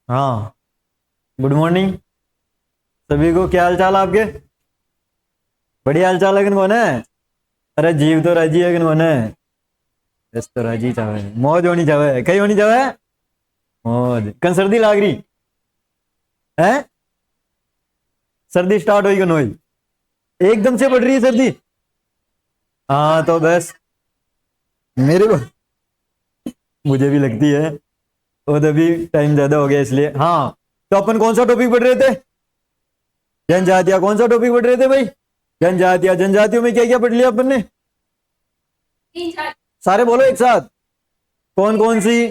हाँ, good morning सभी को। क्या हाल चाल आपके? बढ़िया हाल चाल है किन कौन है? अरे जीव तो राजी है किन कौन है? बस तो राजी चाहे मौज होनी चाहे, कहीं होनी चाहे मौज। कन सर्दी लाग रही है? सर्दी स्टार्ट हुई कन हुई? एकदम से बढ़ रही है सर्दी। हाँ तो बस मेरे को मुझे भी लगती है। और अभी टाइम ज्यादा हो गया इसलिए। हाँ, तो अपन कौन सा टॉपिक पढ़ रहे थे? जनजातियां। कौन सा टॉपिक पढ़ रहे थे भाई? जनजातियां। जनजातियों में क्या क्या पढ़ लिया अपन ने? सारे बोलो एक साथ। कौन कौन सी?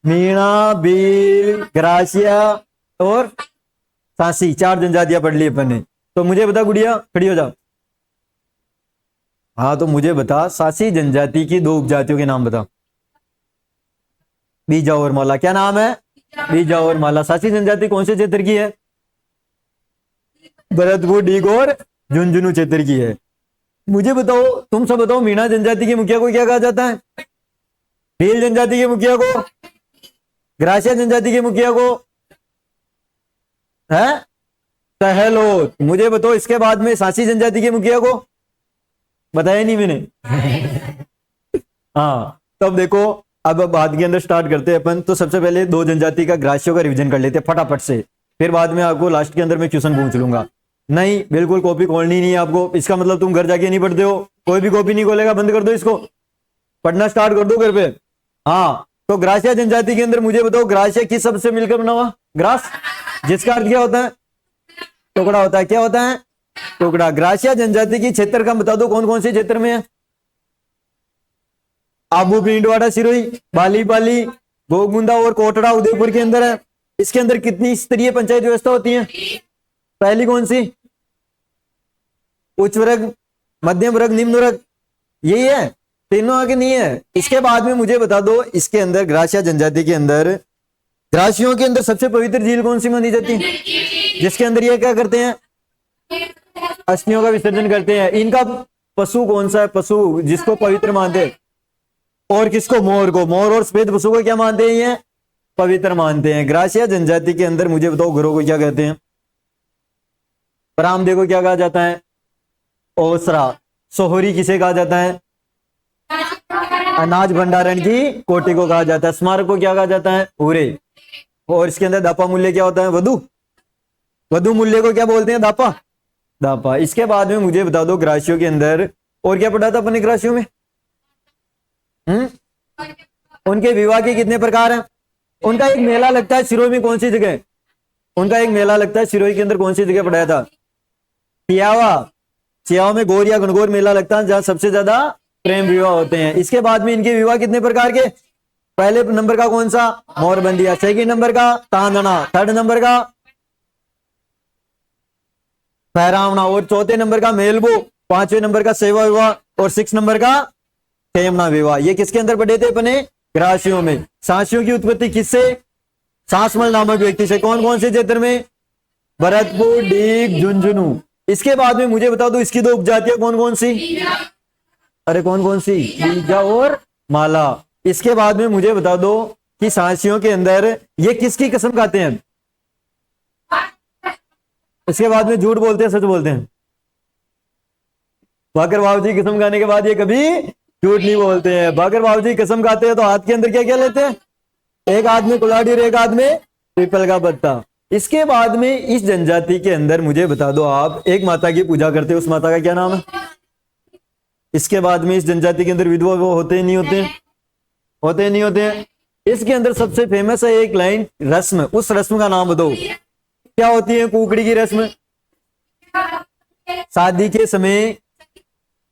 मीणा, भील, ग्रासिया और सांसी। चार जनजातियां पढ़ ली अपन ने। तो मुझे बता गुड़िया, खड़ी हो जा। हाँ तो मुझे बता, सासी जनजाति की दो उपजातियों के नाम बता। बीजा और माला। क्या नाम है? बीजा और माला। सासी जनजाति कौन से क्षेत्र की है? भरतपुर, डीग और झुंझुनू क्षेत्र की है। मुझे बताओ, तुम सब बताओ, मीणा जनजाति के मुखिया को क्या कहा जाता है? भील जनजाति के मुखिया को? ग्रासिया जनजाति के मुखिया को? है सहलोत। मुझे बताओ, इसके बाद में सासी जनजाति के मुखिया को? बताया नहीं मैंने। हाँ, तो अब देखो, अब बाद के अंदर स्टार्ट करते हैं अपन। तो सबसे पहले दो जनजाति का ग्रासियों का रिवीजन कर लेते हैं फटाफट से। फिर बाद में आपको लास्ट के अंदर मैं क्वेश्चन पूछ लूंगा। नहीं, बिल्कुल कॉपी खोलनी नहीं है आपको। इसका मतलब तुम घर जाके नहीं पढ़ते हो। कोई भी कॉपी नहीं खोलेगा, बंद कर दो इसको, पढ़ना स्टार्ट कर दो घर पे। हाँ, तो ग्रासिया जनजाति के अंदर मुझे बताओ, ग्रासिया किस शब्द से मिलकर बना हुआ? ग्रास, जिसका अर्थ क्या होता है? टुकड़ा होता है। क्या होता है? टुकड़ा। ग्रासिया जनजाति की क्षेत्र का बता दो, कौन कौन से क्षेत्र में है? आबू, पिंडवाड़ा, सिरोही, बालीपाली, गोगुंदा और कोटड़ा उदयपुर के अंदर है। इसके अंदर कितनी स्तरीय पंचायत व्यवस्था होती है? पहली कौन सी? उच्च वर्ग, मध्यम वर्ग, निम्न वर्ग, यही है। तीनों आगे नहीं है। इसके बाद में मुझे बता दो, इसके अंदर ग्रासिया जनजाति के अंदर, ग्रासियों के अंदर सबसे पवित्र झील कौन सी मानी जाती है? जिसके अंदर ये क्या करते हैं? अस्थियों का विसर्जन करते हैं। इनका पशु कौन सा है? पशु जिसको पवित्र मानते हैं? और किसको? मोर को। मोर और सफेद पशु को क्या मानते हैं? ये पवित्र मानते हैं। ग्रासिया जनजाति के अंदर मुझे बताओ, घरों को क्या कहते हैं? बरामदे को क्या कहा जाता है? ओसरा। सोहरी किसे कहा जाता है? अनाज भंडारण की कोठी को कहा जाता है। स्मारक को क्या कहा जाता है? पूरे। और इसके अंदर दापा मूल्य क्या होता है? वधु। वधु मूल्य को क्या बोलते हैं? दापा। दापा। इसके बाद में मुझे बता दो, ग्रासियों के अंदर और क्या पढ़ा था अपने ग्रासियों में? उनके विवाह के कितने प्रकार हैं? उनका एक मेला लगता है सिरोही में, कौन सी जगह? उनका एक मेला लगता है सिरोही के अंदर, कौन सी जगह पढ़ाया था? चियावा। चियावा में गौर या गणगौर मेला लगता है, जहां सबसे ज्यादा प्रेम विवाह होते हैं। इसके बाद में इनके विवाह कितने प्रकार के? पहले नंबर का कौन सा? मोरबंदिया। सेकंड नंबर का तांदना। थर्ड नंबर का फहरावना। और चौथे नंबर का मेलबो। पांचवें नंबर का सेवा विवाह। और 6 नंबर का खेमना विवाह। ये किसके अंदर पढ़े थे अपने? ग्रासियों में। सांसियों की उत्पत्ति किससे? सांसमल नामक व्यक्ति से। कौन कौन से क्षेत्र में? भरतपुर, डीग, झुंझुनू। इसके बाद में मुझे बता दो, इसकी दो उपजातियां कौन कौन सी? अरे कौन कौन सी? बीजा और माला। इसके बाद में मुझे बता दो कि सांसियों के अंदर ये किसकी कसम खाते हैं? इसके बाद में झूठ बोलते हैं, सच बोलते हैं? भाकर बाबू जी कसम खाने के बाद ये कभी झूठ नहीं बोलते हैं। भाकर बाबू जी कसम खाते हैं तो हाथ के अंदर क्या क्या लेते हैं? एक हाथ में कुल्हाड़ी और एक हाथ में पीपल का पत्ता। इसके बाद में इस जनजाति के अंदर मुझे बता दो, आप एक माता की पूजा करते हो, उस माता का क्या नाम है? इसके बाद में इस जनजाति के अंदर विधवा वो होते ही नहीं होते? होते नहीं होते हैं। इसके अंदर सबसे फेमस है एक लाइन रस्म। उस रस्म का नाम बताओ, क्या होती है? कुकड़ी की रस्म। शादी के समय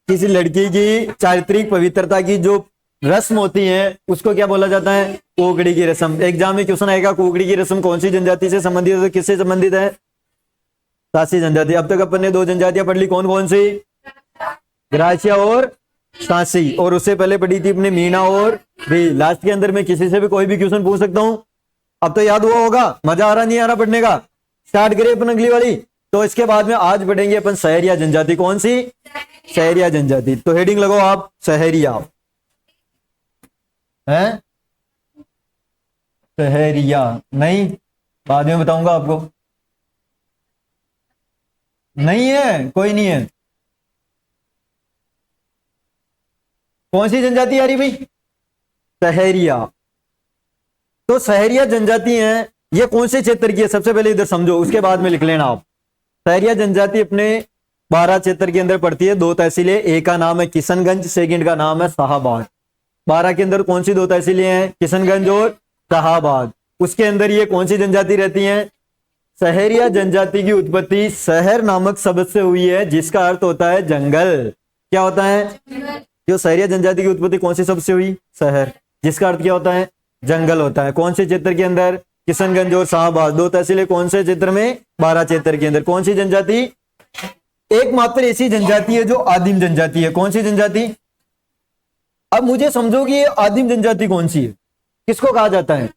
किसी लड़की की चारित्रिक पवित्रता की जो रस्म होती है, उसको क्या बोला जाता है? कुकड़ी की रस्म। एग्जाम में क्वेश्चन आएगा, कुकड़ी की रस्म कौन सी जनजाति से संबंधित है? तो किससे संबंधित है? सासी जनजाति। अब तक अपन ने दो जनजातियां पढ़ ली, कौन कौन सी? ग्रासिया और सासी। और उससे पहले पढ़ी थी अपने मीणा और भी। लास्ट के अंदर मैं किसी से भी कोई भी क्वेश्चन पूछ सकता हूं। अब तो याद हुआ होगा। मजा आ रहा नहीं आ रहा पढ़ने का? स्टार्ट करिए अपन अगली वाली। तो इसके बाद में आज पढ़ेंगे अपन सहरिया जनजाति। कौन सी? सहरिया जनजाति। तो हेडिंग लगाओ आप, सहरिया है। सहरिया नहीं, बाद में बताऊंगा आपको। नहीं है, कोई नहीं है। कौन सी जनजाति आ रही भाई? सहरिया। तो सहरिया जनजाति है, ये कौन से क्षेत्र की है सबसे पहले इधर समझो, उसके बाद में लिख लेना आप। सहरिया जनजाति अपने 12 क्षेत्र के अंदर पड़ती है। 2 तहसीलें, एक का नाम है किशनगंज, सेकंड का नाम है शाहाबाद। 12 के अंदर कौन सी 2 तहसीलें हैं? किशनगंज और शाहाबाद। उसके अंदर ये कौन सी जनजाति रहती है? सहरिया जनजाति की उत्पत्ति शहर नामक शब्द से हुई है, जिसका अर्थ होता है जंगल। क्या होता है? जो सहरिया जनजाति की उत्पत्ति कौन से शब्द से हुई? शहर, जिसका अर्थ क्या होता है? जंगल होता है। कौन से क्षेत्र के अंदर? किशनगंज और शाहबाद। 2 तहसीलें कौन से क्षेत्र में? 12 क्षेत्र के अंदर। कौन सी जनजाति? एकमात्र ऐसी जनजाति है जो आदिम जनजाति है। कौन सी जनजाति? अब मुझे समझो कि ये आदिम जनजाति कौन सी है, किसको कहा जाता है?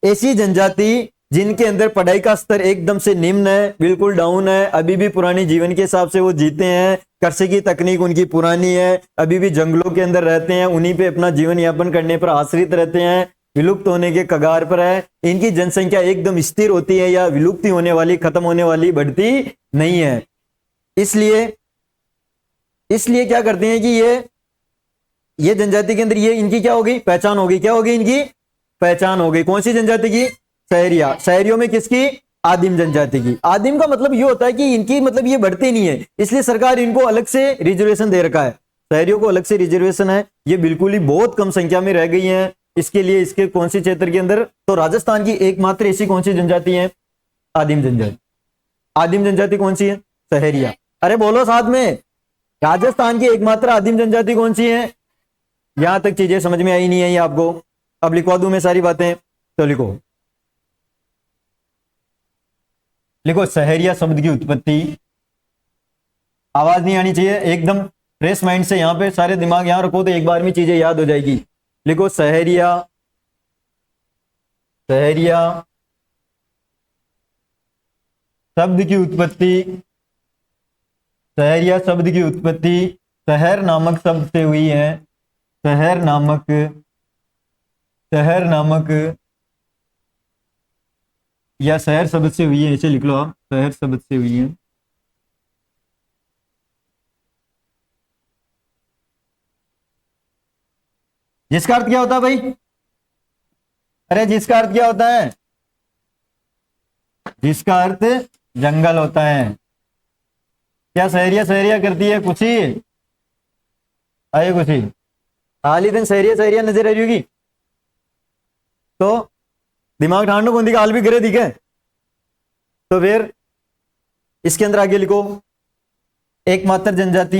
ऐसी जनजाति जिनके अंदर पढ़ाई का स्तर एकदम से निम्न है, बिल्कुल डाउन है, अभी भी पुरानी जीवन के हिसाब से वो जीते हैं, कृषि की तकनीक उनकी पुरानी है, अभी भी जंगलों के अंदर रहते हैं, उन्हीं पे अपना जीवन यापन करने पर आश्रित रहते हैं, विलुप्त होने के कगार पर है। इनकी जनसंख्या एकदम स्थिर होती है या विलुप्ति होने वाली, खत्म होने वाली, बढ़ती नहीं है। इसलिए क्या करते हैं कि ये जनजाति के अंदर ये इनकी क्या होगी? पहचान होगी। क्या होगी? इनकी पहचान हो गई। कौन सी जनजाति की? सहरिया। सहरियों में किसकी? आदिम जनजाति की। आदिम का मतलब ये होता है कि इनकी मतलब ये बढ़ते नहीं है, इसलिए सरकार इनको अलग से रिजर्वेशन दे रखा है। सहरियों को अलग से रिजर्वेशन है, ये बिल्कुल ही बहुत कम संख्या में रह गई हैं। इसके लिए इसके कौन सी क्षेत्र के अंदर? तो राजस्थान की एकमात्र ऐसी कौन सी जनजाति है? आदिम जनजाति। आदिम जनजाति कौन सी है? सहरिया। अरे बोलो साथ में, राजस्थान की एकमात्र आदिम जनजाति कौन सी है? यहां तक चीजें समझ में आई नहीं है आपको? अब लिखवा दूं मैं सारी बातें, तो लिखो सहरिया शब्द की उत्पत्ति। आवाज नहीं आनी चाहिए, एकदम फ्रेश माइंड से यहां पे सारे दिमाग यहां रखो तो एक बार में चीजें याद हो जाएगी। लिखो सहरिया। सहरिया शब्द की उत्पत्ति। सहरिया शब्द की उत्पत्ति शहर नामक शब्द से हुई है। शहर नामक या शहर शब्द से हुई है, ऐसे लिख लो आप, शहर शब्द से हुई है। जिसका अर्थ क्या होता है भाई? अरे जिसका अर्थ क्या होता है? जिसका अर्थ जंगल होता है। क्या सहरिया सहरिया करती है कुछ ही? आइए कुछ ही हाली दिन सहरिया सहरिया नजर आ रही होगी तो दिमाग ठांडो बूंदी का हाल भी गिरे दिखे। तो फिर इसके अंदर आगे लिखो एकमात्र जनजाति।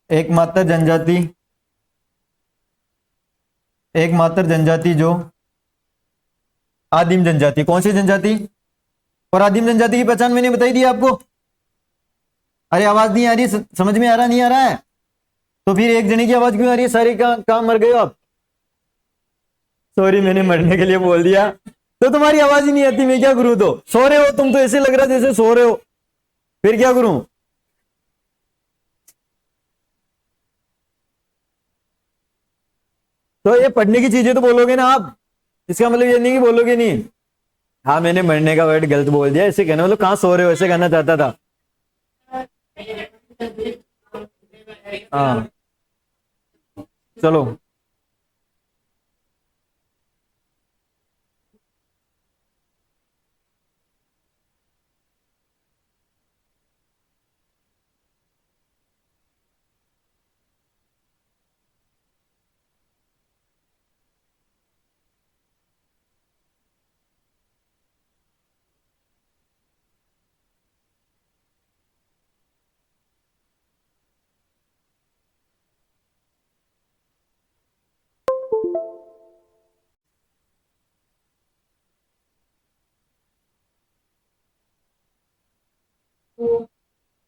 एकमात्र जनजाति, एकमात्र जनजाति जो आदिम जनजाति। कौन सी जनजाति? और आदिम जनजाति की पहचान मैंने बताई दी आपको। अरे आवाज नहीं आ रही, समझ में आ रहा नहीं आ रहा है? तो फिर एक जने की आवाज क्यों आ रही है? सारे काम मर गए हो आप। सॉरी मैंने मरने के लिए बोल दिया, तो तुम्हारी आवाज ही नहीं आती, मैं क्या करूं? तो सो रहे हो तुम, तो ऐसे लग रहा जैसे सो रहे हो, फिर क्या करूं? तो ये पढ़ने की चीजें तो बोलोगे ना आप, इसका मतलब ये नहीं कि बोलोगे नहीं। हाँ मैंने मरने का वर्ड गलत बोल दिया, ऐसे कहना मतलब कहाँ सो रहे हो ऐसे कहना चाहता था। हाँ चलो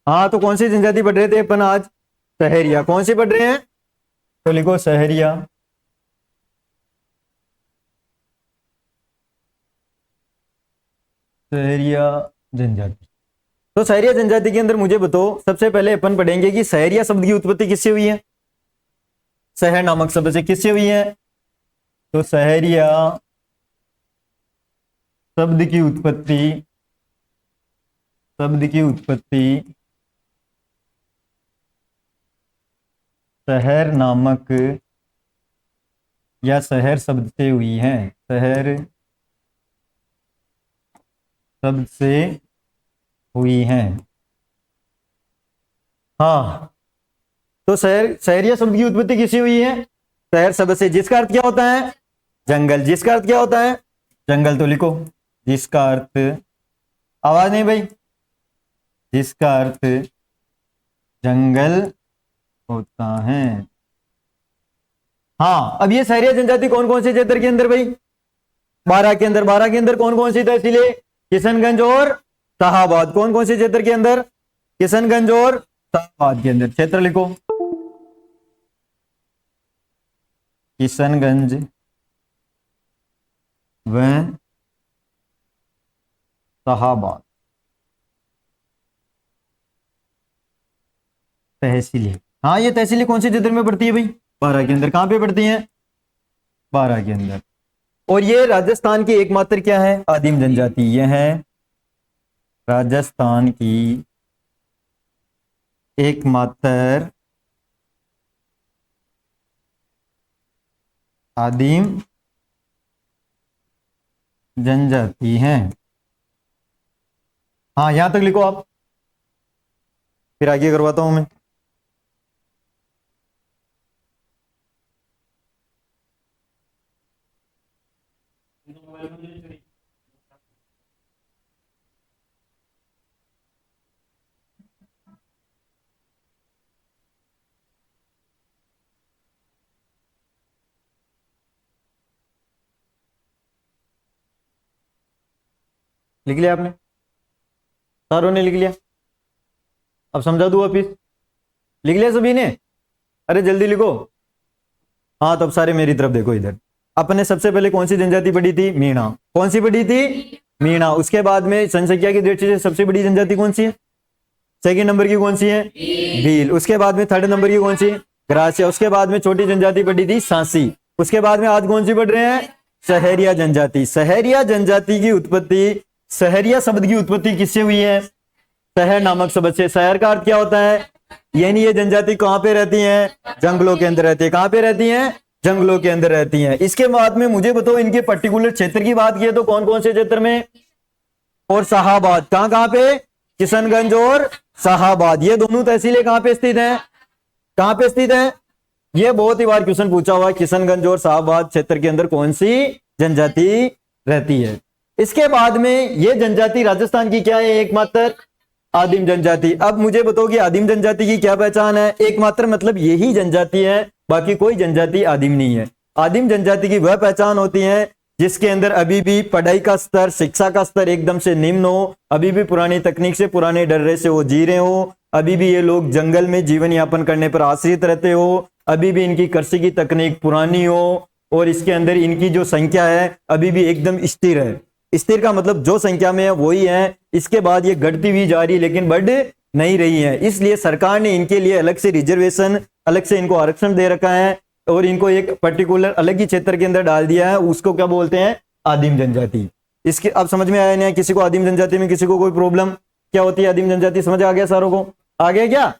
हाँ, तो कौन सी जनजाति पढ़ रहे थे अपन आज? सहरिया। कौन सी पढ़ रहे हैं? तो लिखो सहरिया। सहरिया जनजाति। तो सहरिया जनजाति के अंदर मुझे बताओ, सबसे पहले अपन पढ़ेंगे कि सहरिया शब्द की उत्पत्ति किससे हुई है? शहर नामक शब्द से। किससे हुई है? तो सहरिया शब्द की उत्पत्ति, शब्द की उत्पत्ति शहर नामक या शहर शब्द से हुई है, शहर शब्द से हुई है। हाँ, तो शहरिया शब्द की उत्पत्ति किससे हुई है? शहर शब्द से, जिसका अर्थ क्या होता है? जंगल। जिसका अर्थ क्या होता है? जंगल। तो लिखो जिसका अर्थ, आवाज नहीं भाई, जिसका अर्थ जंगल होता है। हाँ, अब ये शहरिया जनजाति कौन कौन से क्षेत्र के अंदर भाई? 12 के अंदर। 12 के अंदर कौन कौन सी तहसीलें? किशनगंज और शाहाबाद। कौन कौन से क्षेत्र के अंदर? किशनगंज और शाहाबाद के अंदर। क्षेत्र लिखो किशनगंज व शाहाबाद तहसीलें। हाँ, ये तहसीलें कौन से क्षेत्र में पड़ती है भाई? 12 के अंदर। कहां पे पड़ती हैं? 12 के अंदर। और ये राजस्थान की एकमात्र क्या है? आदिम जनजाति। यह है राजस्थान की एकमात्र आदिम जनजाति है। हाँ, यहां तक लिखो आप, फिर आगे करवाता हूं मैं। लिख लिया आपने? सारों ने लिख लिया? अब समझा दूं वापिस? लिख लिया सभी ने? अरे जल्दी लिखो। हाँ, तो अब सारे मेरी तरफ देखो इधर। अपने सबसे पहले कौन सी जनजाति पढ़ी थी? मीणा। कौन सी पढ़ी थी? मीणा। उसके बाद में जनसंख्या की दृष्टि से सबसे बड़ी जनजाति कौन सी है? सेकंड नंबर की कौन सी है? भील। उसके बाद में थर्ड नंबर की कौन सी? ग्रासिया। उसके बाद में छोटी जनजाति पढ़ी थी सांसी। उसके बाद में आज कौन सी पढ़ रहे हैं? सहरिया जनजाति। सहरिया जनजाति की उत्पत्ति, सहरिया शब्द की उत्पत्ति किससे हुई है? शहर नामक शब्द से। शहर का अर्थ क्या होता है? यानी ये जनजाति कहां पे रहती है? जंगलों के अंदर रहती है। कहां पे रहती हैं? जंगलों के अंदर रहती हैं। इसके बाद में मुझे बताओ, इनके पर्टिकुलर क्षेत्र की बात की तो कौन कौन से क्षेत्र में? और शाहाबाद। कहां कहां पे? किशनगंज और शाहाबाद। ये दोनों तहसीलें कहां पे स्थित हैं? कहां पे स्थित है? ये बहुत ही बार क्वेश्चन पूछा हुआ है, किशनगंज और शाहाबाद क्षेत्र के अंदर कौन सी जनजाति रहती है। इसके बाद में ये जनजाति राजस्थान की क्या है? एकमात्र आदिम जनजाति। अब मुझे बताओ कि आदिम जनजाति की क्या पहचान है? एकमात्र मतलब यही जनजाति है, बाकी कोई जनजाति आदिम नहीं है। आदिम जनजाति की वह पहचान होती है जिसके अंदर अभी भी पढ़ाई का स्तर, शिक्षा का स्तर एकदम से निम्न हो, अभी भी पुरानी तकनीक से, पुराने डर्रे से वो जी रहे हो, अभी भी ये लोग जंगल में जीवन यापन करने पर आश्रित रहते हो, अभी भी इनकी कृषि की तकनीक पुरानी हो, और इसके अंदर इनकी जो संख्या है अभी भी एकदम स्थिर है। स्थिर का मतलब जो संख्या में है वही है, इसके बाद ये घटती हुई जा रही है लेकिन बढ़ नहीं रही है। इसलिए सरकार ने इनके लिए अलग से रिजर्वेशन, अलग से इनको आरक्षण दे रखा है और इनको एक पर्टिकुलर अलग ही क्षेत्र के अंदर डाल दिया है। उसको क्या बोलते हैं? आदिम जनजाति। इसके अब समझ में आया नहीं? किसी को आदिम जनजाति में किसी को कोई प्रॉब्लम क्या होती है? आदिम जनजाति समझ आ गया सारों को? आ गया क्या?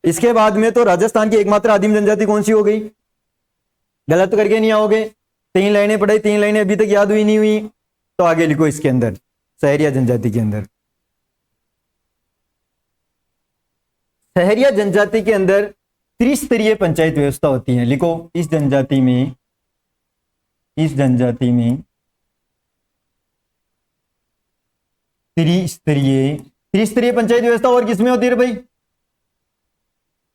इसके बाद में तो राजस्थान की एकमात्र आदिम जनजाति कौन सी हो गई? गलत तो करके नहीं आओगे? 3 लाइनें पढ़ाई, 3 लाइनें अभी तक याद हुई नहीं हुई? तो आगे लिखो इसके अंदर, सहरिया जनजाति के अंदर। सहरिया जनजाति के अंदर त्रिस्तरीय पंचायत व्यवस्था होती है। लिखो इस जनजाति में त्रिस्तरीय पंचायत व्यवस्था और किसमें होती है भाई?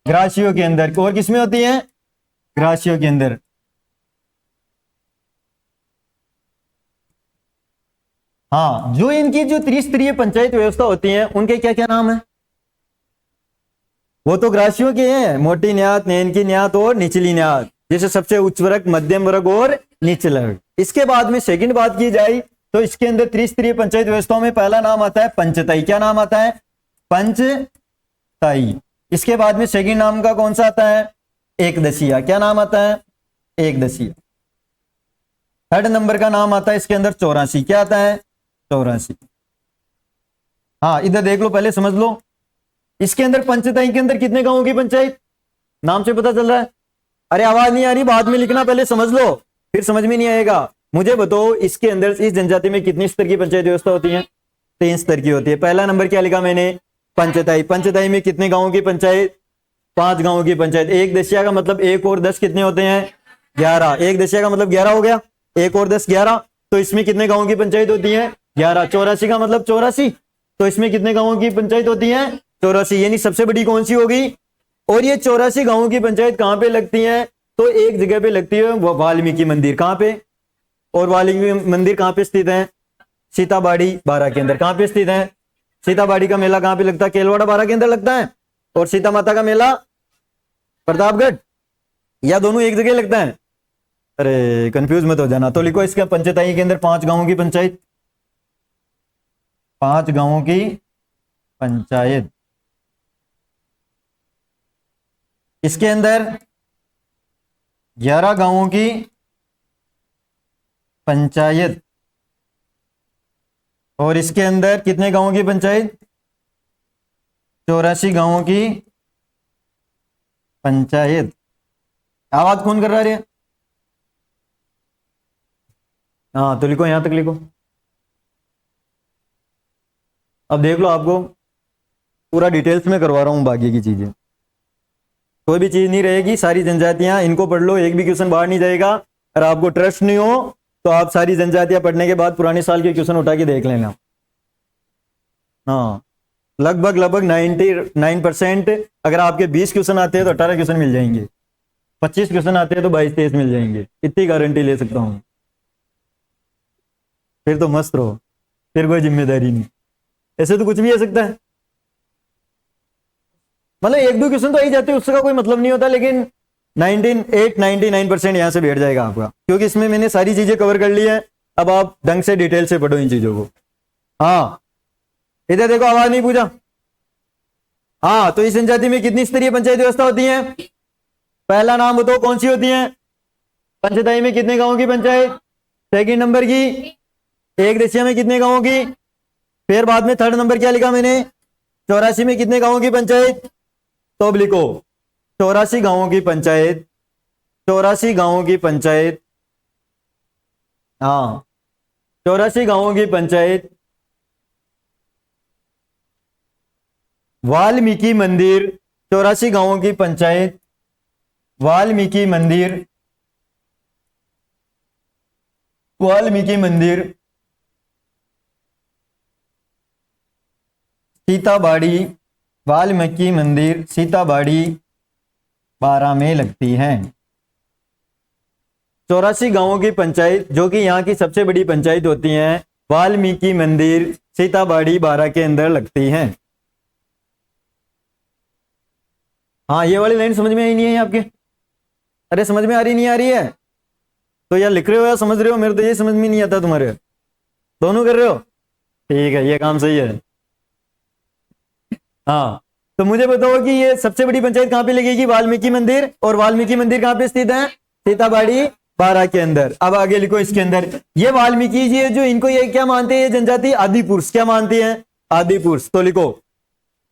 ग्रासियों के अंदर। और किसमें होती है? ग्रासियों के अंदर। हाँ, जो इनकी जो त्रिस्तरीय पंचायत व्यवस्था होती है उनके क्या क्या नाम है? वो तो ग्रासियों के हैं, मोटी न्यात, नैनकी न्यात और निचली न्यात, जैसे सबसे उच्च वर्ग, मध्यम वर्ग और निचला वर्ग। इसके बाद में सेकंड बात की जाए तो इसके अंदर त्रिस्तरीय पंचायत व्यवस्थाओं में पहला नाम आता है पंचताई। क्या नाम आता है? पंचताई। इसके बाद में सेकंड नाम का कौन सा आता है? एकदसिया। क्या नाम आता है? एकदसिया। थर्ड नंबर का नाम आता है इसके अंदर 84। क्या आता है? 84। हाँ इधर देख लो, पहले समझ लो इसके अंदर पंचताई के अंदर कितने गांवों की पंचायत, नाम से पता चल रहा है। अरे आवाज नहीं आ रही, बाद में लिखना, पहले समझ लो, फिर समझ में नहीं आएगा। मुझे बताओ इसके अंदर इस जनजाति में कितनी स्तर की पंचायत व्यवस्था होती है? 3 स्तर की होती है। पहला नंबर क्या लिखा मैंने? पंचताई। पंचताई में कितने गांवों की पंचायत? 5 गांवों की पंचायत। एक दसिया का मतलब 1 और 10 कितने होते हैं? 11। एक दसिया का मतलब 11 हो गया, 1 और 10 11। तो इसमें कितने गांवों की पंचायत होती है? 11। 84 का मतलब 84, तो इसमें कितने गांवों की पंचायत होती है? 84। यानी सबसे बड़ी कौन सी होगी? और ये 84 गांवों की पंचायत कहां पे लगती है? तो एक जगह पे लगती है, वाल्मीकि मंदिर। कहां पे? और वाल्मीकि मंदिर कहां पे स्थित है? सीताबाड़ी बारा के अंदर। कहां पे स्थित है? सीताबाड़ी का मेला कहां पे लगता है? केलवाड़ा बारा के अंदर लगता है। और सीता माता का मेला प्रतापगढ़, या दोनों एक जगह लगता है? अरे कंफ्यूज मत हो जाना। तो लिखो इसके पंचताई के अंदर 5 गांवों की पंचायत, 5 गांवों की पंचायत। इसके अंदर 11 गांवों की पंचायत। और इसके अंदर कितने गांवों की पंचायत? 84 गांवों की पंचायत। आवाज कौन कर रहा है? हाँ तो लिखो, यहां तक लिखो। अब देख लो, आपको पूरा डिटेल्स में करवा रहा हूं बाकी की चीजें, कोई भी चीज नहीं रहेगी, सारी जनजातियां इनको पढ़ लो, एक भी क्वेश्चन बाहर नहीं जाएगा। अगर आपको ट्रस्ट नहीं हो तो आप सारी जनजातियां पढ़ने के बाद पुराने साल के क्वेश्चन उठा के देख लेना। हाँ लगभग लगभग 99%, अगर आपके 20 क्वेश्चन आते हैं तो 18 क्वेश्चन मिल जाएंगे, 25 क्वेश्चन आते हैं तो 22-23 मिल जाएंगे, इतनी गारंटी ले सकता हूं। फिर तो मस्त रहो, फिर कोई जिम्मेदारी नहीं। ऐसे तो कुछ भी आ सकता है, मतलब 1-2 क्वेश्चन तो आ ही जाते हैं, उसका कोई मतलब नहीं होता, लेकिन 99% यहां से बैठ जाएगा आपका, क्योंकि इसमें मैंने सारी चीजें कवर कर ली है। अब आप ढंग से डिटेल से पढ़ो इन चीजों को। हाँ इधर देखो, आवाज नहीं पूछा। हाँ तो इस जनजाति में कितनी स्तरीय पंचायत व्यवस्था होती है? पहला नाम बताओ कौन सी होती है? पंचताई में कितने गांवों की पंचायत? सेकंड नंबर की एक दसिया में कितने गांवों की? फिर बाद में थर्ड नंबर क्या लिखा मैंने? 84 में कितने गांवों की पंचायत? तो अब लिखो 84 गांवों की पंचायत, 84 गांवों की पंचायत। हाँ 84 गांवों की पंचायत। वाल्मीकि मंदिर, 84 गांवों की पंचायत, वाल्मीकि मंदिर, वाल्मीकि मंदिर सीताबाड़ी, वाल्मीकि मंदिर सीताबाड़ी बारा में लगती है। 84 गांवों की पंचायत, जो कि यहाँ की सबसे बड़ी पंचायत होती है, वाल्मीकि मंदिर सीताबाड़ी बारा के अंदर लगती है। हाँ ये वाली लाइन समझ में आई नहीं है आपके? अरे समझ में आ रही नहीं आ रही है? तो या लिख रहे हो या समझ रहे हो? मेरे तो ये समझ में नहीं आता, तुम्हारे दोनों कर रहे हो? ठीक है, ये काम सही है। हाँ तो मुझे बताओ कि ये सबसे बड़ी पंचायत कहां पे लगेगी? वाल्मीकि मंदिर। और वाल्मीकि मंदिर कहां पे स्थित है? सीताबाड़ी बारा के अंदर। अब आगे लिखो इसके अंदर, ये वाल्मीकि जी जो इनको ये क्या मानते हैं? ये जनजाति आदि पुरुष क्या मानती है? आदि पुरुष। तो लिखो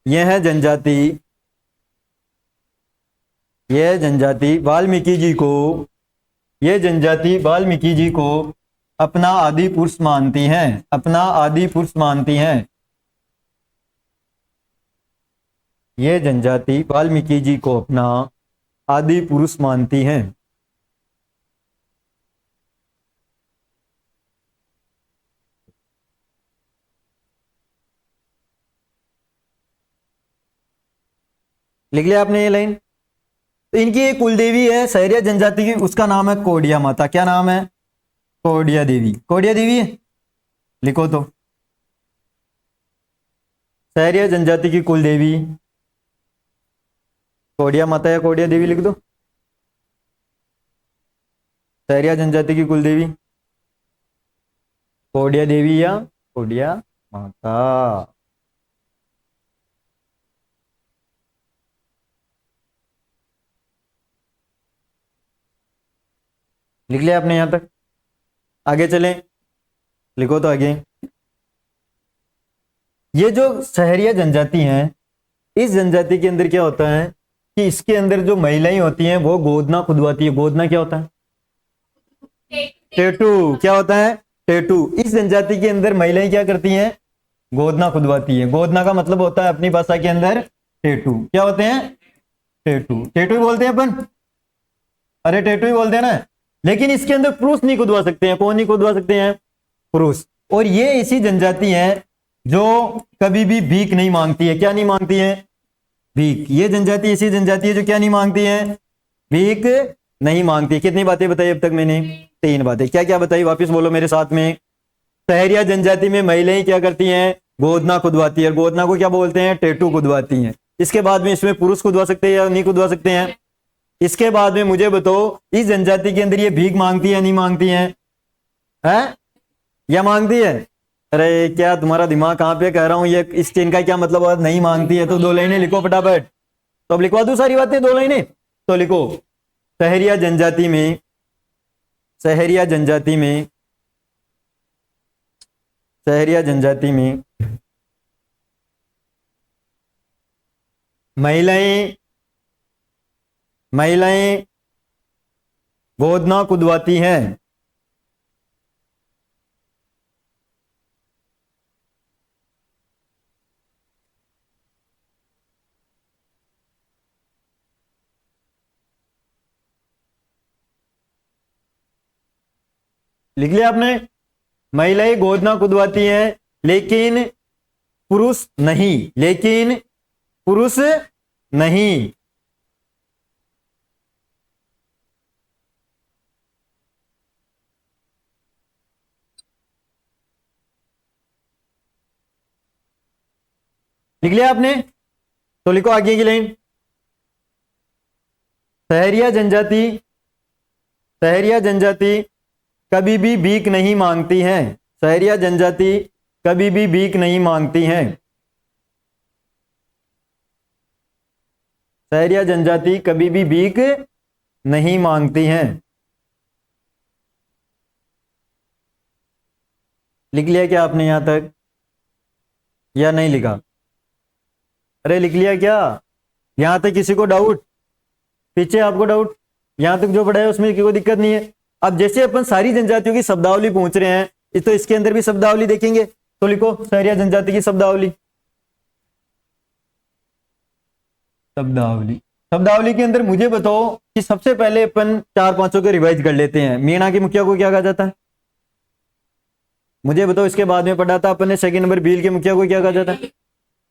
यह है जनजाति, यह जनजाति वाल्मीकि जी को, यह जनजाति वाल्मीकि जी को अपना आदि पुरुष मानती हैं, अपना आदि पुरुष मानती हैं। ये जनजाति वाल्मीकि जी को अपना आदि पुरुष मानती हैं। लिख लिया आपने ये लाइन? तो इनकी एक कुल देवी है सहरिया जनजाति की, उसका नाम है कोडिया माता। क्या नाम है? कोडिया देवी। कोडिया देवी है, लिखो तो। सहरिया जनजाति की कुल देवी कोडिया माता या कोडिया देवी लिख दो। सहरिया जनजाति की कुल देवी कोडिया देवी या कोडिया माता। लिख लिया आपने यहां तक? आगे चलें, लिखो तो आगे। ये जो सहरिया जनजाति है, इस जनजाति के अंदर क्या होता है कि इसके अंदर जो महिलाएं होती हैं वो गोदना खुदवाती है। गोदना क्या होता है? टेटू। क्या होता है? टेटू। इस जनजाति के अंदर महिलाएं क्या करती हैं? गोदना खुदवाती है। गोदना का मतलब होता है अपनी भाषा के अंदर टेटू। क्या होते हैं? टेटू। टेटू ही बोलते हैं अपन, अरे टेटू ही बोलते हैं ना। लेकिन इसके अंदर पुरुष नहीं खुदवा सकते हैं। कौन नहीं खुदवा सकते हैं? पुरुष। और ये ऐसी जनजाति है जो कभी भी भीख नहीं मांगती है। क्या नहीं मांगती है? भीख। ये जनजाति ऐसी जनजाति है जो क्या नहीं मांगती है? भीख नहीं मांगती। कितनी बातें बताई अब तक मैंने? 3 बातें। क्या क्या बताई? वापस बोलो मेरे साथ में। सहरिया जनजाति में महिलाएं क्या करती हैं? गोदना खुदवाती है। गोदना को क्या बोलते हैं? टेटू खुदवाती हैं। इसके बाद में इसमें पुरुष खुदवा सकते हैं या नहीं खुदवा सकते हैं? इसके बाद में मुझे बताओ, इस जनजाति के अंदर ये भीख मांगती है या नहीं मांगती है? हैं? या मांगती है? अरे क्या तुम्हारा दिमाग कहाँ पे? कह रहा हूं ये इस चीन का क्या मतलब है? नहीं मांगती है तो 2 लाइनें लिखो फटाफट। तो अब लिखवा दूं सारी बातें 2 लाइनें? तो लिखो, सहरिया जनजाति में, सहरिया जनजाति में, सहरिया जनजाति में महिलाएं गोदना खुदवाती हैं। लिख लिया आपने? महिलाएं गोदना खुदवाती हैं लेकिन पुरुष नहीं। लेकिन पुरुष नहीं। लिख लिया आपने? तो लिखो आगे की लाइन। सहरिया जनजाति, सहरिया जनजाति कभी भी भीख नहीं मांगती है। सहरिया जनजाति कभी भी भीख नहीं मांगती है। सहरिया जनजाति कभी भी भीख नहीं मांगती है। लिख लिया क्या आपने यहां तक या नहीं लिखा? अरे लिख लिया क्या? यहां तक किसी को डाउट? पीछे आपको डाउट? यहां तक जो पढ़ा है उसमें कोई दिक्कत नहीं है। अब जैसे अपन सारी जनजातियों की शब्दावली पूछ रहे हैं तो इसके अंदर भी शब्दावली देखेंगे। तो लिखो सहरिया जनजाति की शब्दावली। शब्दावली, शब्दावली के अंदर मुझे बताओ कि सबसे पहले अपन 4-5 को रिवाइज कर लेते हैं। मीणा की मुखिया को क्या कहा जाता है? मुझे बताओ। इसके बाद में पढ़ा था अपन ने सेकंड नंबर भील के मुखिया को क्या कहा जाता है?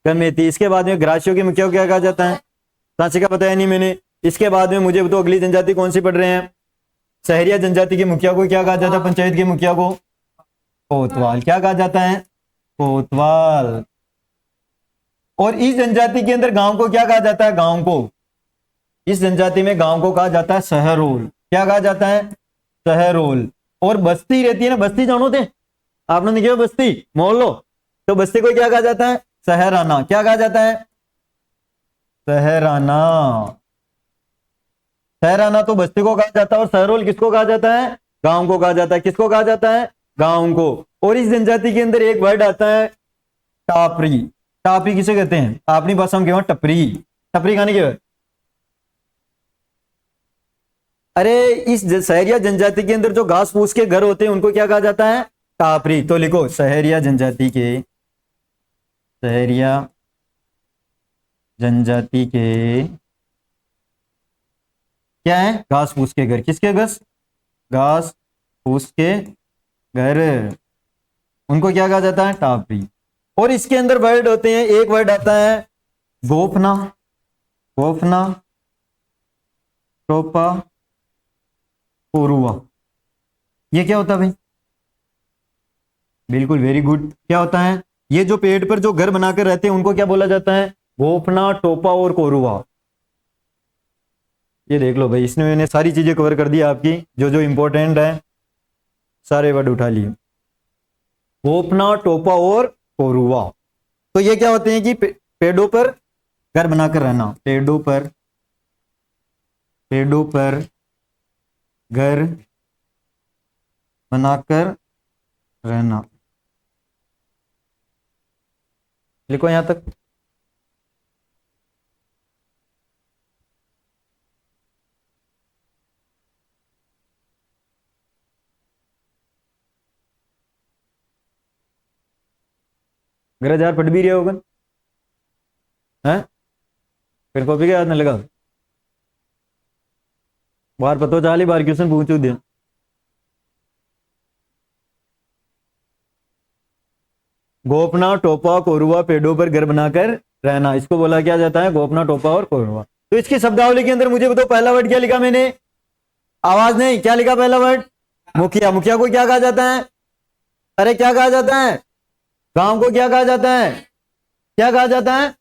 कमेती। इसके बाद में ग्रासियों के मुखिया को क्या कहा जाता है? सांची का बताया नहीं मैंने। इसके बाद में मुझे बताओ अगली जनजाति कौन सी पढ़ रहे हैं? सहरिया जनजाति के मुखिया को क्या कहा जाता है? पंचायत के मुखिया को कोतवाल। क्या कहा जाता है? कोतवाल। और इस जनजाति के अंदर गांव को क्या कहा जाता है? गांव को, इस जनजाति में गांव को कहा जाता है सहरोल। क्या कहा जाता है? सहरोल। और बस्ती रहती है ना, बस्ती जानो थे आपने? देखिए बस्ती मोहल्लो, तो बस्ती को क्या कहा जाता है? सहराना। क्या कहा जाता है? सहराना। सहराना तो बस्ती को कहा जाता है और सहरोल किसको कहा जाता है? गांव को कहा जाता है। किसको कहा जाता है? गांव को। और इस जनजाति के अंदर एक वर्ड आता है टापरी। टापरी किसे कहते हैं? अपनी भाषा में कहते हैं टपरी। टपरी खाने के बाद अरे इस सहरिया जनजाति के अंदर जो घास फूस के घर होते हैं उनको क्या कहा जाता है? टापरी। तो लिखो सहरिया जनजाति के, सहरिया जनजाति के क्या है? घास फूस के घर। किसके घर? घास फूस के घर। उनको क्या कहा जाता है? टापरी। और इसके अंदर वर्ड होते हैं, एक वर्ड आता है गोफना। गोफना, टोपा, कोरुआ। ये क्या होता है भाई? बिल्कुल, वेरी गुड। क्या होता है? ये जो पेड़ पर जो घर बनाकर रहते हैं उनको क्या बोला जाता है? गोफना, टोपा और कोरुआ। ये देख लो भाई, इसने मैंने सारी चीजें कवर कर दी आपकी, जो जो इंपॉर्टेंट है सारे वर्ड उठा लिए। गोफना, टोपा और कोरुआ। तो ये क्या होते हैं कि पेड़ों पर घर बनाकर रहना। पेड़ों पर, पेड़ों पर घर बनाकर रहना। लिखो यहां तक। गरज यार पढ़ भी रहे होगा हैं, फिर कॉपी के हाथ में लगा बाहर पतो चाली बार क्वेश्चन पूछू दे। गोपना टोपा कोरुआ पेड़ों पर घर बनाकर रहना, इसको बोला क्या जाता है, गोपना टोपा और कोरुआ। तो इसकी शब्दावली के अंदर मुझे बताओ पहला वर्ड क्या लिखा मैंने, आवाज नहीं, क्या लिखा पहला वर्ड, मुखिया। मुखिया को क्या कहा जाता है, अरे क्या कहा जाता है, गांव को क्या कहा जाता है, क्या कहा जाता है।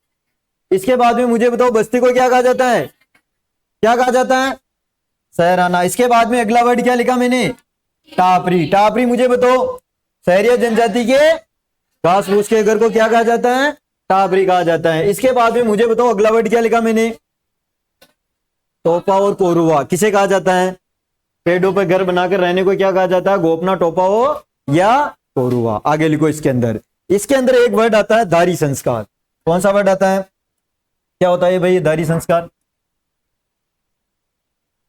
इसके बाद में मुझे बताओ बस्ती को क्या कहा जाता है, क्या कहा जाता है, शहराना। इसके बाद में अगला वर्ड क्या लिखा मैंने, टापरी। टापरी मुझे बताओ शहरी जनजाति के घास फूस के घर को क्या कहा जाता है, टापरी कहा जाता है। इसके बाद में मुझे बताओ अगला वर्ड क्या लिखा मैंने, टोपा और कोरुआ किसे कहा जाता है, पेड़ों पर घर बनाकर रहने को क्या कहा जाता है, गोपना टोपा हो या कोरुआ। आगे लिखो इसके अंदर, इसके अंदर एक वर्ड आता है दारी संस्कार। कौन सा वर्ड आता है, क्या होता है भाई दारी संस्कार।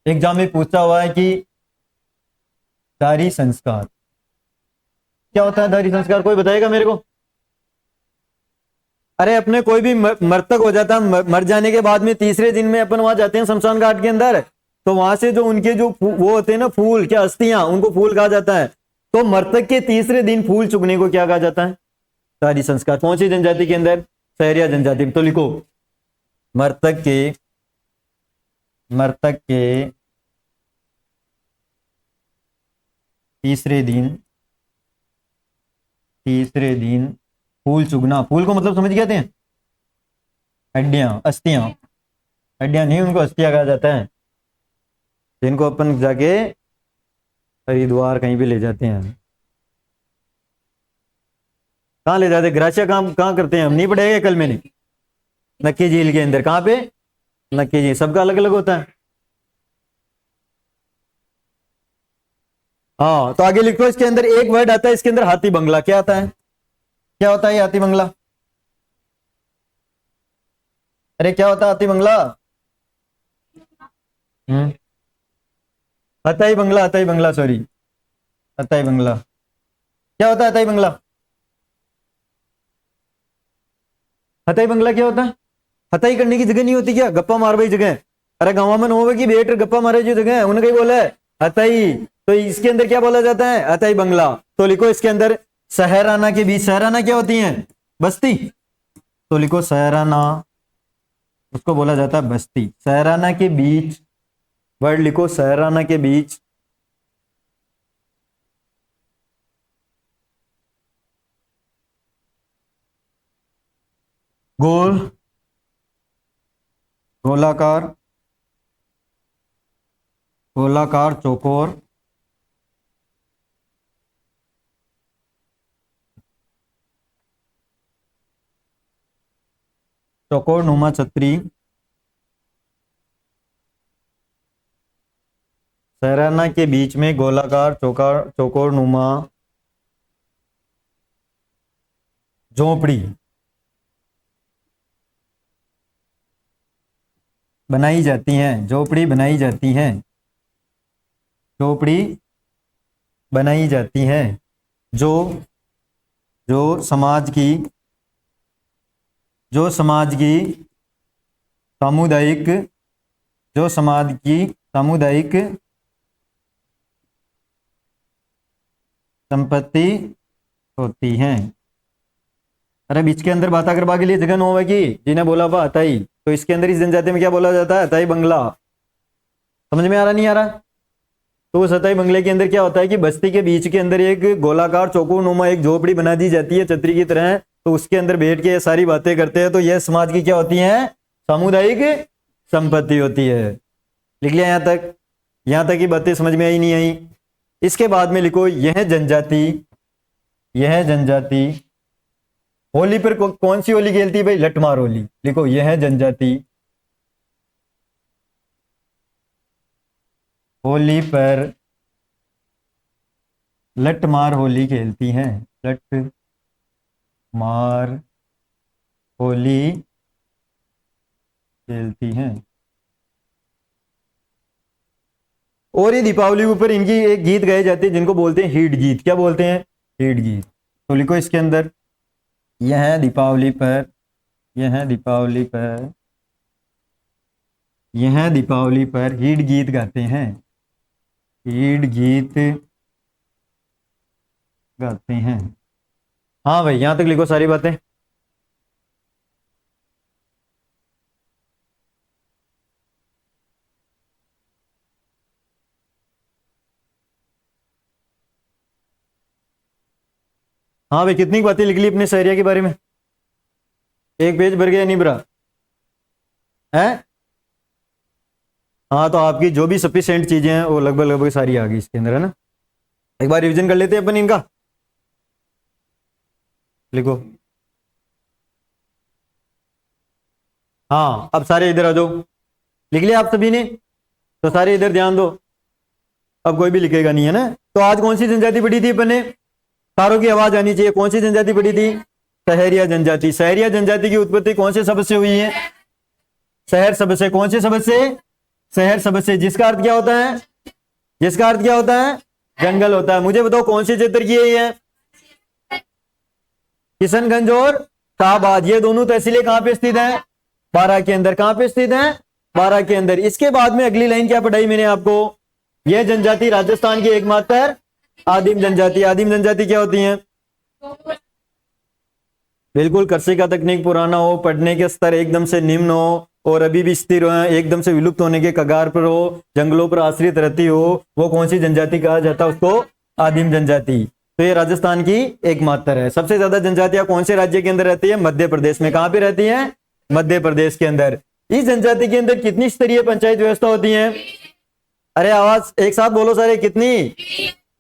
एग्जाम में पूछा हुआ है कि दारी संस्कार क्या होता है, दारी संस्कार कोई बताएगा मेरे को। अरे अपने कोई भी मृतक हो जाता है, मर जाने के बाद में तीसरे दिन में अपन वहां जाते हैं शमशान घाट के अंदर, तो वहां से जो उनके जो वो होते हैं ना फूल, क्या अस्थियां, उनको फूल कहा जाता है। तो मृतक के तीसरे दिन फूल चुगने को क्या कहा जाता है, दारी संस्कार। कौन सी जनजाति के अंदर, सहरिया जनजाति में। तो लिखो मृतक के तीसरे दिन फूल चुगना। फूल को मतलब समझ गए थे, हड्डियां, अस्थियां, हड्डियां नहीं, उनको अस्थियां कहा जाता है, जिनको अपन जाके हरिद्वार कहीं भी ले जाते हैं। कहाँ ले जाते, ग्राशिया कहाँ कहाँ करते हैं हम, नहीं पढ़ेगा कल मैंने, नक्की झील के अंदर। कहाँ पे, नक्की झील, सबका अलग अलग होता है। हाँ तो आगे लिखो, इसके अंदर एक वर्ड आता है, इसके अंदर हाथी बंगला। क्या आता है, क्या होता है हाथी बंगला, अरे क्या होता है हाथी बंगला। हम्म, हताई बंगला, हताई बंगला, सॉरी, हताई बंगला। क्या होता है हताई बंगला, हताई बंगला क्या होता है, हताई करने की जगह नहीं होती क्या, गप्पा मार भाई जगह। अरे गाँव में हो कि बेट गप्पा मारे जो जगह है उन्हें कहीं बोला है हताई। तो इसके अंदर क्या बोला जाता है, हताई बंगला। तो लिखो इसके अंदर शहराना के बीच, शहराना क्या होती है, बस्ती। तो लिखो शहराना, उसको बोला जाता है बस्ती। शहराना के बीच, वर्ड लिखो शहराना के बीच गोल, गोलाकार, गोलाकार चौकोर, चौकोर नुमा छतरी। शहराना के बीच में गोलाकार चौकोर नुमा झोपड़ी बनाई जाती हैं, झोपड़ी बनाई जाती हैं, झोपड़ी बनाई जाती हैं, जो जो समाज की, जो समाज की सामुदायिक, जो समाज की सामुदायिक संपत्ति होती हैं। अरे बीच के अंदर बात करवा के लिए जगह न होगी, जिन्हें बोला हुआ हताई। तो इसके अंदर इस जनजाति में क्या बोला जाता है, हताई बंगला। समझ में आ रहा नहीं आ रहा। तो उस हताई बंगले के अंदर क्या होता है कि बस्ती के बीच के अंदर एक गोलाकार चौकोर नुमा एक झोपड़ी बना दी जाती है छतरी की तरह। तो उसके अंदर बैठ के ये सारी बातें करते हैं। तो यह समाज की क्या होती है, सामुदायिक संपत्ति होती है। लिख लिया यहां तक, यहां तक की बातें समझ में आई नहीं आई। इसके बाद में लिखो यह जनजाति, यह जनजाति होली पर कौन सी होली खेलती है भाई, लठमार होली। लिखो यह जनजाति होली पर लट मार होली खेलती हैं, लट मार होली खेलती हैं। और ये दीपावली के ऊपर इनकी एक गीत गाए जाते हैं जिनको बोलते हैं हिट गीत। क्या बोलते हैं? हिट गीत। तो लिखो इसके अंदर, यह है दीपावली पर, यह है दीपावली पर, यह है दीपावली पर हिट गीत गाते हैं, हिट गीत गाते हैं। हाँ भाई, यहां तक लिखो सारी बातें। हाँ भाई, कितनी बातें लिख ली अपने शहरिया के बारे में? एक पेज भर गया नहीं भरा है? हाँ, तो आपकी जो भी सफिशिएंट चीजें हैं वो लगभग लगभग सारी आ गई इसके अंदर, है ना। एक बार रिवीजन कर लेते हैं अपन इनका। लिखो। हाँ, अब सारे इधर आ जाओ। लिख लिया आप सभी ने? तो सारे इधर ध्यान दो, अब कोई भी लिखेगा नहीं, है ना। तो आज कौन सी जनजाति पढ़ी थी अपन ने? तारों की आवाज आनी चाहिए। कौन सी जनजाति पढ़ी थी? सहरिया जनजाति। सहरिया जनजाति की उत्पत्ति कौन से शब्द से हुई है? शहर शब्द से। कौन से शब्द से? शहर शब्द से। जिसका अर्थ क्या होता है? जिसका अर्थ क्या होता है? जंगल होता है। मुझे बताओ कौन सी क्षेत्र की है ये? किशनगंज और शाहबाद, ये दोनों तहसीलें कहां पे स्थित हैं? बारां के अंदर। कहां पे स्थित हैं? बारां के अंदर। इसके बाद में अगली लाइन क्या पढ़ाई मैंने आपको? यह जनजाति राजस्थान की एकमात्र आदिम जनजाति। आदिम जनजाति क्या होती है? बिल्कुल, कृषि का तकनीक पुराना हो, पढ़ने के स्तर एकदम से निम्न हो और अभी भी स्थिर हो, एकदम से विलुप्त होने के कगार पर हो, जंगलों पर आश्रित रहती हो, वो कौन सी जनजाति कहा जाता है? उसको आदिम जनजाति। तो ये राजस्थान की एकमात्र है। सबसे ज्यादा जनजातियां कौन से राज्य के अंदर रहती है? मध्य प्रदेश में। कहां पे रहती है? मध्य प्रदेश के अंदर। इस जनजाति के अंदर कितनी स्तरीय पंचायत व्यवस्था होती है? अरे आवाज एक साथ बोलो सारे, कितनी?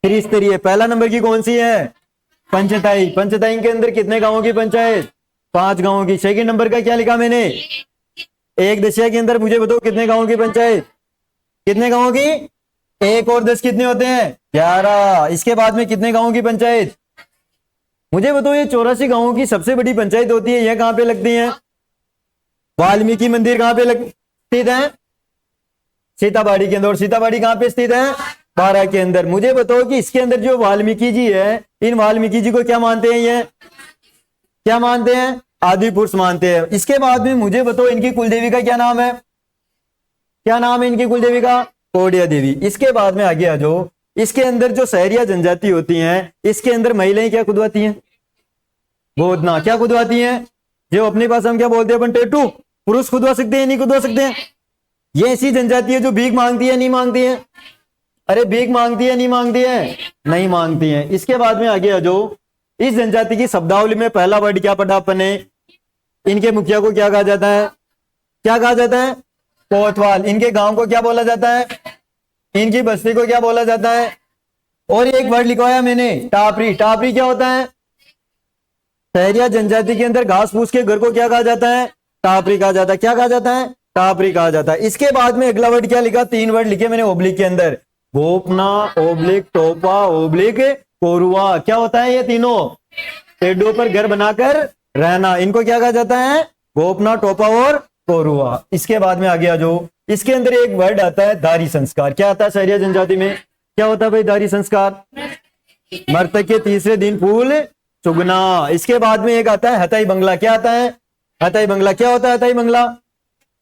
त्रिस्तरीय। पहला नंबर की कौन सी है? पंचताई। पंचताई के अंदर कितने गांवों की पंचायत? 5 गांवों की। सेकंड नंबर का क्या लिखा मैंने? एक दशा के अंदर मुझे बताओ कितने गांवों की पंचायत? कितने गांवों की? 1 और 10 कितने होते हैं? 11। इसके बाद में कितने गांवों की पंचायत? मुझे बताओ, ये 84 गांवों की सबसे बड़ी पंचायत होती है, यह कहां पे लगती है? वाल्मीकि मंदिर कहां पे स्थित है? सीताबाड़ी के अंदर। और सीताबाड़ी कहां पे स्थित है? बारां के अंदर। मुझे बताओ कि इसके अंदर जो वाल्मीकि जी है, इन वाल्मीकि जी को क्या मानते हैं? ये क्या मानते हैं? आदि पुरुष मानते हैं। इसके बाद में मुझे बताओ इनकी कुलदेवी का क्या नाम है? क्या नाम है इनकी कुलदेवी का? कोडिया देवी। इसके बाद में आगे आ जाओ। इसके अंदर जो सहरिया जनजाति होती हैं, इसके अंदर महिलाएं क्या खुदवाती हैं? गोदना। क्या खुदवाती हैं? जो अपनी भाषा में क्या बोलते हैं अपन? टेटू। पुरुष खुदवा सकते हैं, नहीं खुदवा सकते हैं? ये ऐसी जनजाति है जो भीख मांगती है, नहीं मांगती है? अरे भीख मांगती है, नहीं मांगती है? नहीं मांगती है। इसके बाद में आगे आ जाओ। इस जनजाति की शब्दावली में पहला वर्ड क्या पढ़ा अपन ने? इनके मुखिया को क्या कहा जाता है? क्या कहा जाता है? कोतवाल। इनके गांव को क्या बोला जाता है? इनकी बस्ती को क्या बोला जाता है? और एक वर्ड लिखवाया मैंने, टापरी। टापरी क्या होता है? सहरिया जनजाति के अंदर घास फूस के घर को क्या कहा जाता है? टापरी कहा जाता है। क्या कहा जाता है? टापरी कहा जाता है। इसके बाद में अगला वर्ड क्या लिखा? 3 वर्ड लिखे मैंने ओब्लिक के अंदर। गोपना, ओब्लिक टोपा, ओब्लिक कोरुआ। क्या होता है ये तीनों? पेड़ों पर घर बनाकर रहना। इनको क्या कहा जाता है? गोपना, टोपा और कोरुआ। इसके बाद में आगे आ जाओ। इसके अंदर एक वर्ड आता है दारी संस्कार। क्या आता है सहरिया जनजाति में? क्या होता है भाई दारी संस्कार? मृतक के तीसरे दिन फूल चुगना। इसके बाद में एक आता है हथाई बंगला। क्या आता है? हथाई बंगला। क्या होता है हथाई बंगला?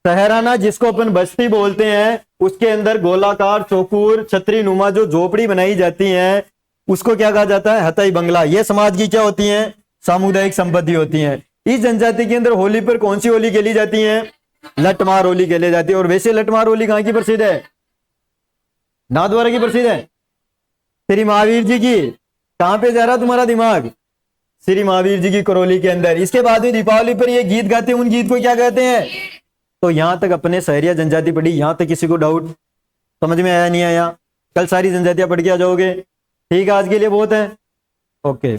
सहराना, जिसको अपन बस्ती बोलते हैं, उसके अंदर गोलाकार चौकोर छतरी नुमा जो झोपड़ी बनाई जाती है, उसको क्या कहा जाता है? हथाई बंगला। ये समाज की क्या होती है? सामुदायिक संपत्ति होती है। इस जनजाति के अंदर होली पर कौन सी होली खेली जाती है? लठमार होली खेली जाती है। और वैसे लठमार होली कहां की प्रसिद्ध है? नाथद्वारा की प्रसिद्ध है। श्री महावीर जी की। कहां पे जा रहा तुम्हारा दिमाग? श्री महावीर जी की करौली के अंदर। इसके बाद में दीपावली पर ये गीत गाते हैं, उन गीत को क्या कहते हैं? तो यहां तक अपने सहरिया जनजाति पढ़ी। यहां तक किसी को डाउट समझ में आया नहीं आया? कल सारी जनजातियां पढ़ के आ जाओगे। ठीक है, आज के लिए बहुत है। ओके।